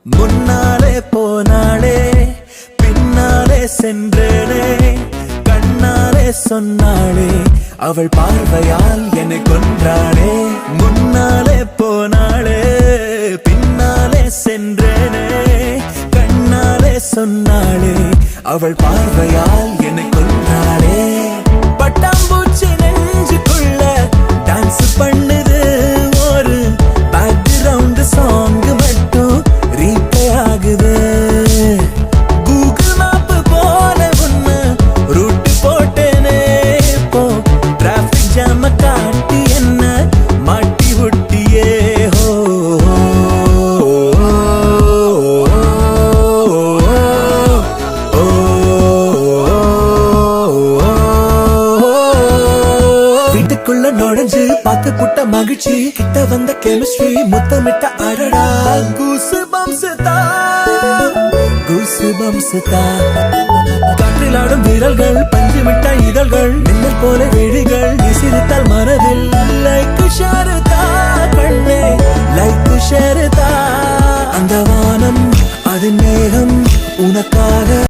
முன்னாலே போனாளே பின்னாலே சென்றேனே கண்ணாலே சொன்னாளே அவள் பார்வையால் என்னை கொன்றாளே முன்னாலே போனாளே பின்னாலே சென்றேனே கண்ணாலே சொன்னாளே அவள் பார்வையால் என்னை கொன்றாளே பட்டாம்பூச்சி நெஞ்சுக்குள்ள டான்ஸ் பண்ணுது ஒரு பேக்ரவுண்ட் சாங் மட்டும் ரீப்ளே ஆகுது கூகுள் மேப் போல ஒண்ணு ரூட் போட்டேனே இப்போ டிராபிக் ஜாம காட்டி என்ன மாட்டி விட்டியே ஹோ வீட்டுக்குள்ள நுழைஞ்சு பார்த்து புட்ட மகிழ்ச்சி கிட்ட வந்த கெமிஸ்ட்ரி முத்தமிட்ட அடடா கூசு பம்சுதா காற்றில் ஆடும் விரல்கள் பஞ்சு மிட்ட இதழ்கள் மின்னல் போல விழிகள்